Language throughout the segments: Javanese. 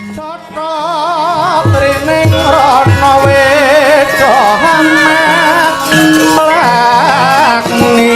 Cocok rining rono wedohan mlakni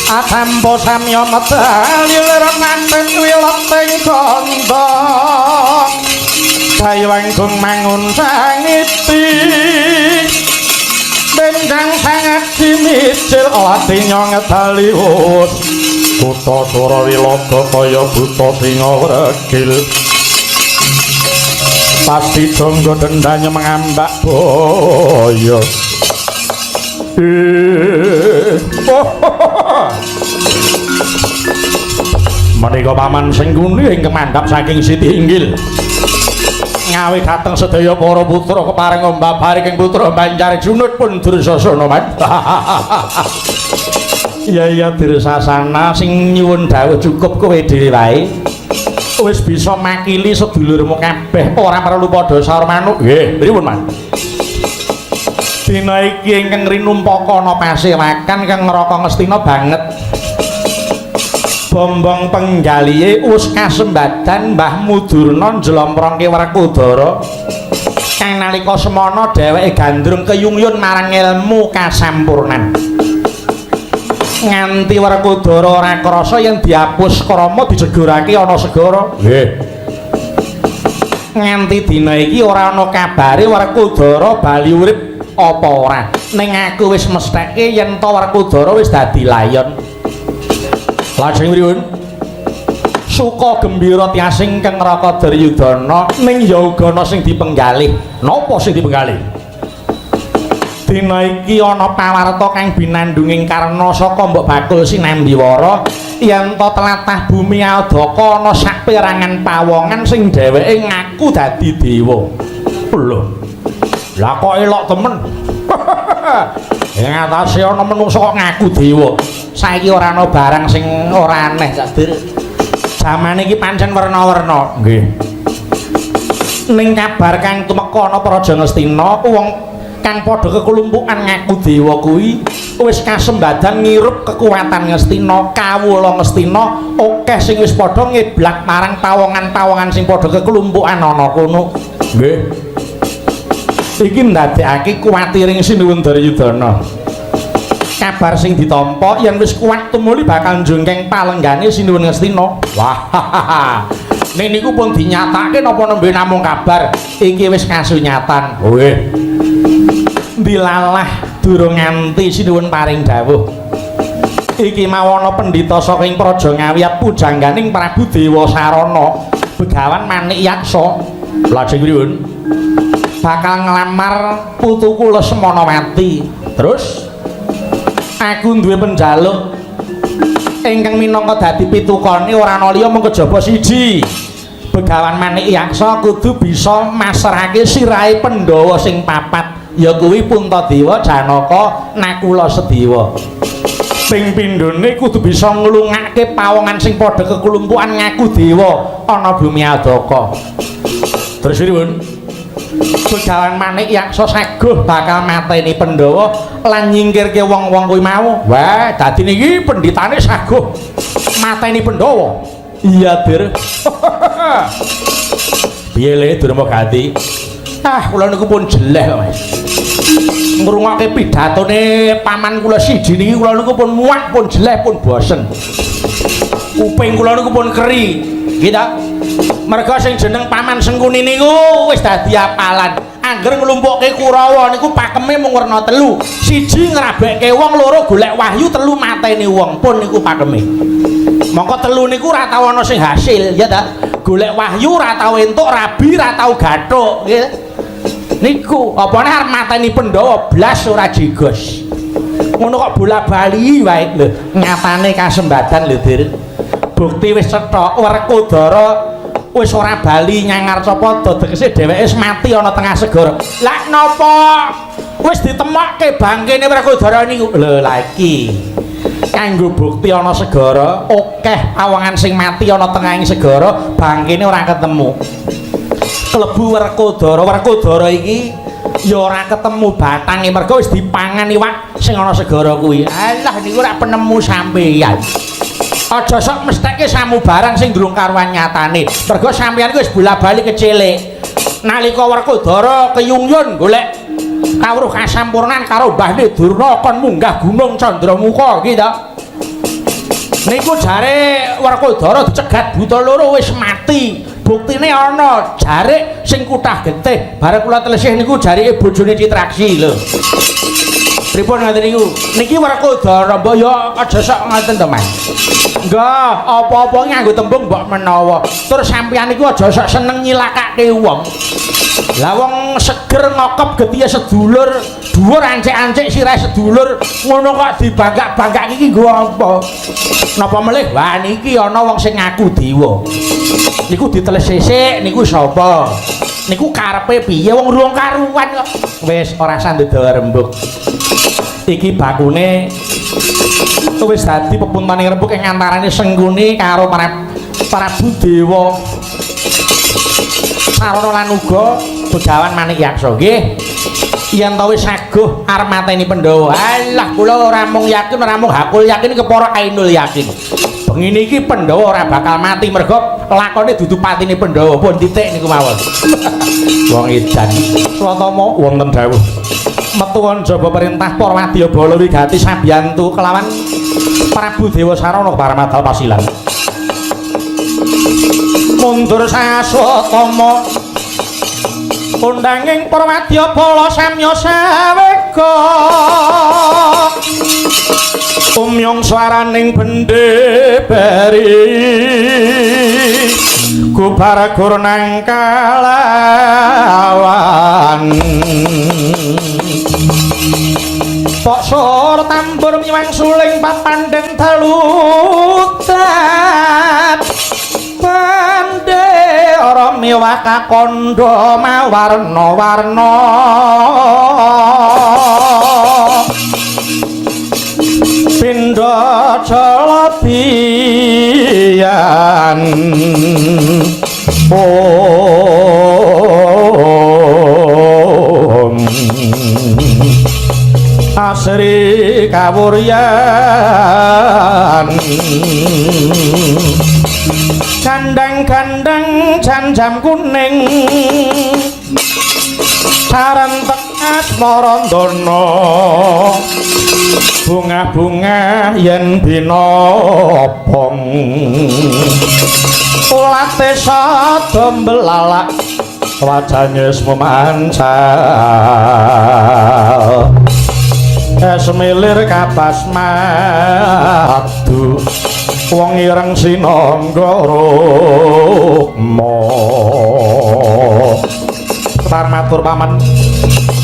Atambo samya medal manten wileting kandha Dayawang gung mangun sangiti Bendang sangat dimicil Latinya ngedali wus Kuta sura wilaga kaya buta singa regil Pasti jangga dendanya mengambak boyo Menika paman Sengguni ing kemandhap saking Siti Inggil ngawi dhateng sedaya para putra kepareng ombak ing putra Banjar Junut pun Dursasana man. Iya Dursasana sing nyuwun dawuh cukup kowe dhewe wae. Wis bisa makili sedulurmu kabeh ora perlu padha sarmanuk. Nggih, pripun man? Dina iki ingkang rinumpaka ana pasewakan kang Ngraka Ngastina banget. Bombong penggalihe us kasembadan Mbah Mudurna njlomprongke Werkudara. Kang nalika semana dheweke gandrung keyungyun marang ilmu kasampurnan. Nganti Werkudara ora krasa yen dihapus krama dijegurake ana segara. Nggih. Nganti dina iki ora ana kabare Werkudara bali urip apa ora. Ning aku wis mestheke yen to Werkudara wis dadi layon. Lajeng pripun? Suka gembira tiasing Kang Raka Duryudana ning ya uga ana sing dipenggalih. Napa sing dipenggalih? Dina iki ana pawarta kang binandunging karna saka Mbok Bakul Sinambiwara yen to tlatah bumi Adaka ana saperangan pawongan sing dheweke ngaku dadi dewa. Lho. Lah kok elok temen. Ing atase ana menungsa kok ngaku dewa. Saiki ora ana barang sing ora aneh, Sadir. Jamane iki pancen werna-werna. Nggih. Ning kabar kang tumeka ana Praja Ngastina, wong kang padha kekelumpukan ngaku dewa kuwi wis kasembadan ngirup kekuatan Ngastina, kawula Ngastina akeh sing wis padha ngeblak marang pawongan-pawongan sing padha kekelumpukan ana kono. Nggih. Iki ndadekake kuwatiring Sinuwun Daryudana. Kabar sing ditampa yen wis kuat tumuli bakal njungkeng palenggane Sinuwun Ngastina. Wah. Ning niku pun dinyatake napa nembe namung kabar, iki wis kasunyatan. Nggih. Dilalah durung nganti Sinuwun paring dawuh. Iki mawana pendhita saking Praja Ngawiyat pujangganing Prabu Dewa Sarana, Begawan Manik Yaksa. Lajeng pripun? Bakal nglamar putuku Lesmanawati. Terus aku duwe penjaluk ingkang minangka dadi pitukane ora ana liya mung kejaba siji. Begawan Manik Yaksa kudu bisa masrahake sirahe Pandhawa sing papat, ya kuwi Puntadewa, Janaka, Nakula, Sedewa. Ping pindhone kudu bisa nglungake pawongan sing padha kekelumpukan ngaku dewa ana bumi Adaka. Terus pripun? Begawan Manik Yaksa saguh bakal mateni Pandhawa lan nyingkirke wong-wong kuwi mau. Wah, dadi niki pendhitane saguh mateni Pandhawa. Iya, Dir. Piye le Durmagati? Ah, kula niku pun jeleh kok, Mas. Ngrungokke pidatone paman kula siji niki kula niku pun muak, pun jeleh, pun bosen. Kuping kula niku pun keri. Nggih ta? Merga sing jeneng Paman Sengkuni niku wis dadi apalan. Angger nglumpukke Kurawa niku pakeme mung werna telu. Siji ngrabekke wong, loro golek wahyu, telu mateni wong. Pun niku pakeme. Mongko telu niku ora tau ana sing hasil, ya ta? Golek wahyu ora tau entuk, rabi ora tau gathuk, nggih. Niku apane arep mateni Pandhawa blas ora jigos. Ngono kok bola-bali wae lho. Nyatane kasembadan lho, Dir. Bukti wis cethok Werkudara wis ora bali nyang Arcapada, tegese dheweke wis mati ana tengah segara. Lah napa wis ditemokke bangkene Werkudara niku? Lho la iki kanggo bukti ana segara, akeh pawongan sing mati ana tengahing segara, bangkene ora ketemu. Klebu Werkudara iki ya ora ketemu batange mergo wis dipangan iwak sing ana segara kuwi. Alah niku ora penemu sampeyan. Aja sok mestekke samubarang sing durung karuan nyatane. Mergo sampeyan wis bola-bali kecilik. Nalika Werkudara keyungyun golek kawruh kasampurnan karo Mbahne Durna kon munggah Gunung Candramuka iki ta. Niku jare Werkudara dicegat buta loro wis mati. Buktine ana jare sing kuthah getih. Bareng kula telesih niku jarike bojone Citraksi lho. Pripun ngoten niku? Niki Werkudara mbok ya aja sok ngoten to, Mas. Nggih, apa-apa nganggo tembung mbok menawa. Tur sampeyan niku aja sok seneng nyilakake wong. Lah wong seger ngokop getihe sedulur, dhuwur ancik-ancik sirahe sedulur, ngono kok dibangkak-bangkak iki nggo apa? Napa melih? Wah niki ana wong sing ngaku dewa. Niku diteles sisik niku sapa? Niku karepe piye wong urung karuan kok. Wis ora sandedawa rembug. Iki bakune wis dadi pepuntaning rembug ing antarane Sengkuni karo Prabu Dewa Sarana lan uga Begawan Manik Yaksa. Nggih. Yen to wis saguh arep mateni Pandhawa. Alah kula ora mung yakin, ora mung hakul yakin, kepara ainul yakin. Bengi niki Pandhawa ora bakal mati mergo lakone dudu patine Pandhawa. Pun titik niku mawon. Wong edan. Swatama wonten dawuh. Metu njaba perintah para wadya bala wigati sabiyantu kelawan Prabu Dewa Sarana Paramadal Pasilan. Mundur saswatama undanging para wadya bala samya sawega. Umyong swaraning bendhe beri kubar gurnang kalawan pok sur tambur miwang suling papandeng telutat pande ora miwah kakandha mawarna-warna pindha calabian asri kawuryan kandang-kandang jam-jam kuning sarentek asmarandana bunga-bunga yen binobong ulate sada mbelalak wajane memancal semilir kapas madu wong ireng sinangga rukma ketar matur paman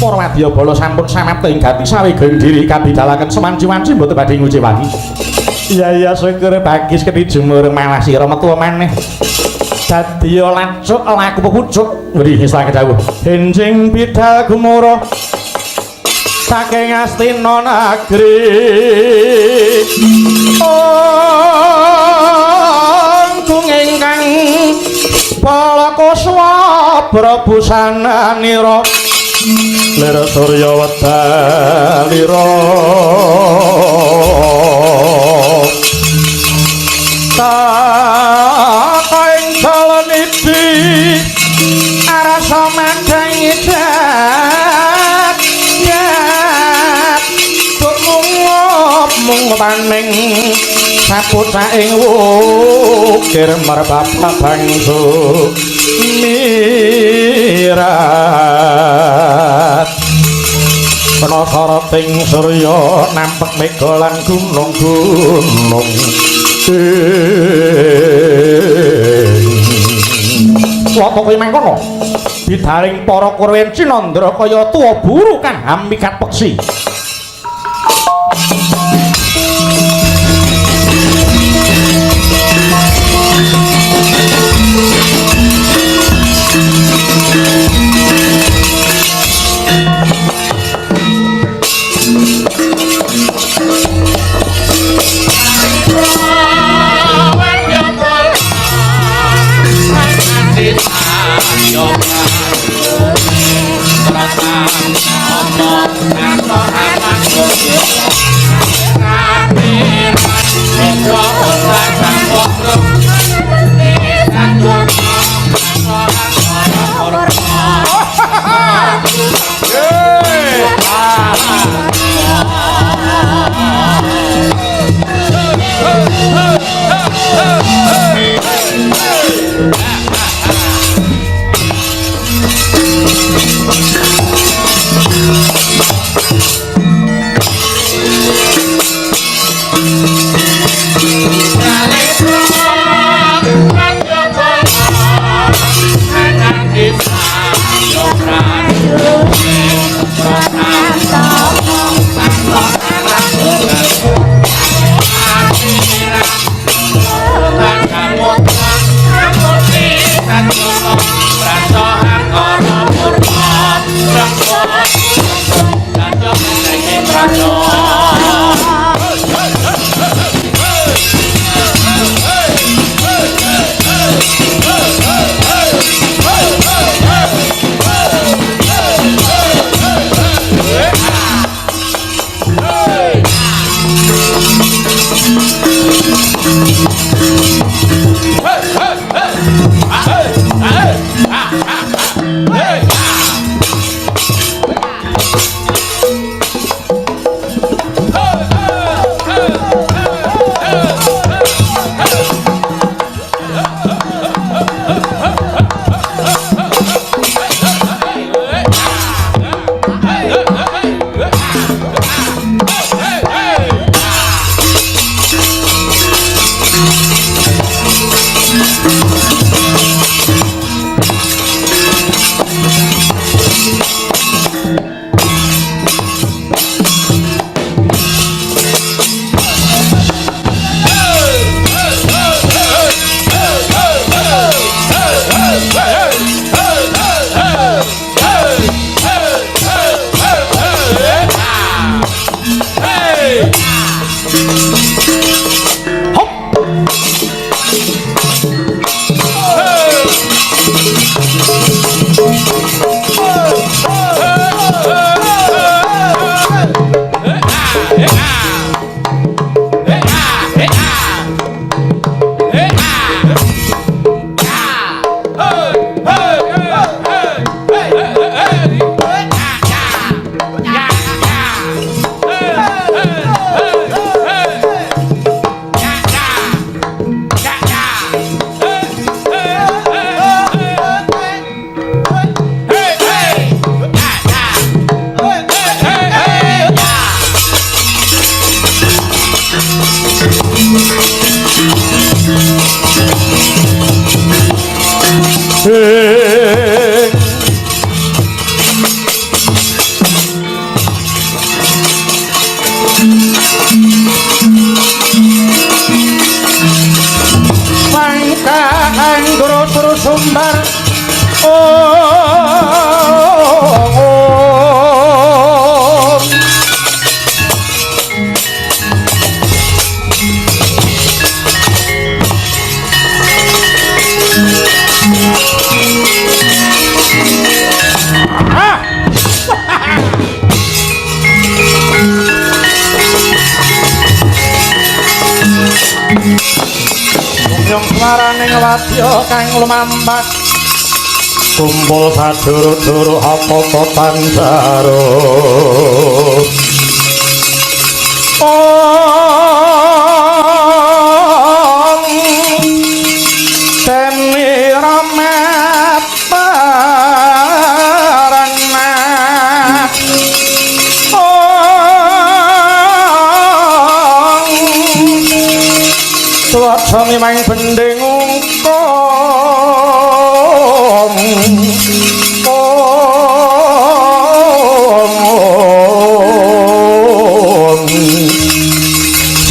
para wadyabala sampun samapta ing gati sawegeng diri kabidalaken semanci-wanci mboten badhe ngucapake iya syukur bagis keti jumur malah sira metu maneh dadi lacuk laku pepucuk nggih saking dawuh enjing bidal gumuruh saking Astina Nagri ong ingkang balakuswa prabusananira lir surya wedalira ta ing saleniti arasa mandhangi mung paning sapucaing wukir merbab bangsu mirat penasarating surya nampek mega lan gunung-gunung wata kuwi mangkono bidaring para kurwen cinandra kaya tuwa buru kang hamikat peksi kang lumampah kumpul saduru-duru apa panjaro teni ramat parana suwada mimang bending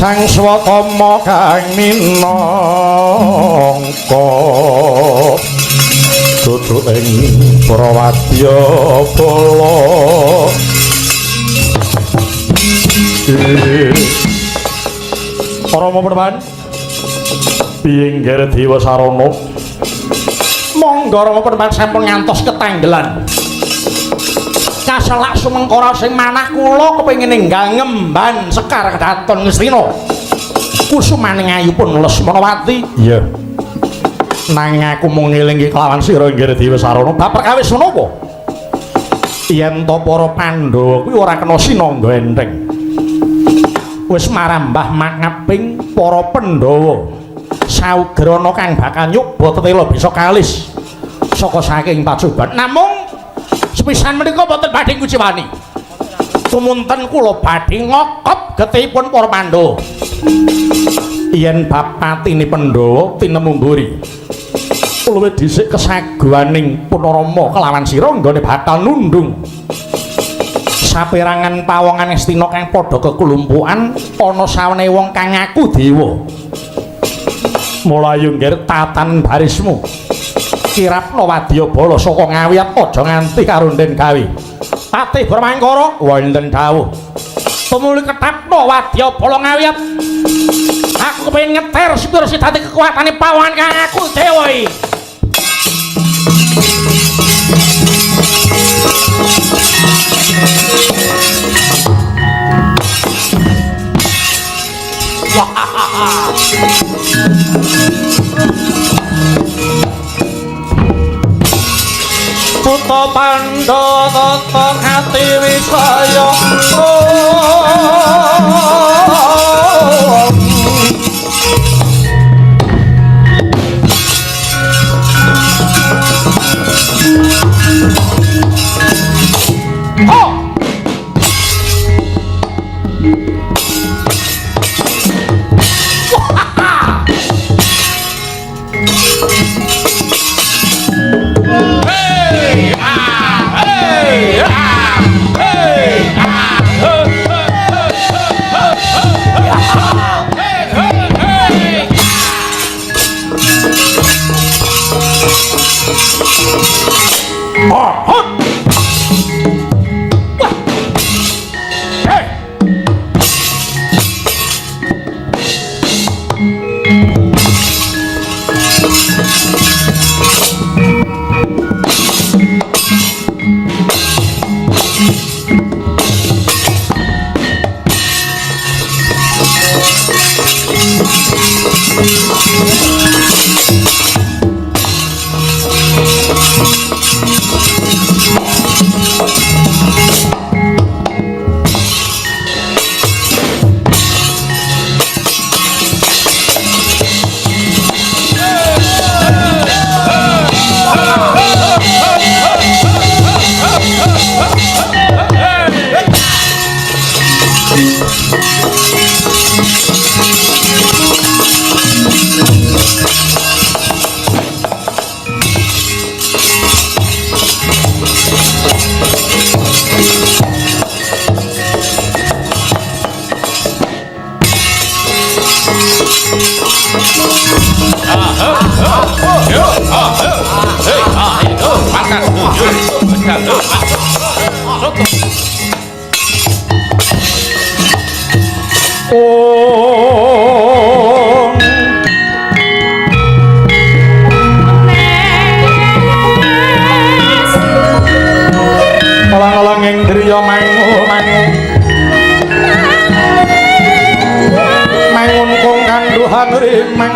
sang swatama kang minangka dudu ing Prawadya Bala para paman pinggir Dewa Sarana monggo para paman sampun ngantos ketanggelan kaselak sumengkara sing manah kula kepengin ninggal ngemban Sekar Kedaton Ngastina kusumaning ayupun Lesmanawati iya nanging aku mung ngelingke kelawan sira inggih Dewa Sarana bab perkawis menapa yen to para Pandhawa kuwi ora kena sinangga enteng wis marambah makaping para Pandhawa saugrana kang bakal nyoba tetela bisa kalis saka saking pacoban namung sepisan menika boten badhe kuciwani tumunten kula badhe ngokop getihipun para Pandhawa yen bab patine Pandhawa tinemu mburi luwih dhisik kesaguhaning Punarama kelawan sira nggone bakal nundung saperangan pawongan Astina kang padha kekulumpukan ana sawane wong kang ngaku dewa mulayu ngger tatan barismu kirapna wadya bala saka ngawiyat aja nganti karunden gawe patih Bramangkara wonten dawuh tumuli ketapna wadya bala ngawiyat aku kepengin ngeter sepira sidati kekuatane pawongan kang aku dewa iki Putra Pandhawa tata ati wisaya Olang-olang ing driya mangun mangun kang kandhuhan rimang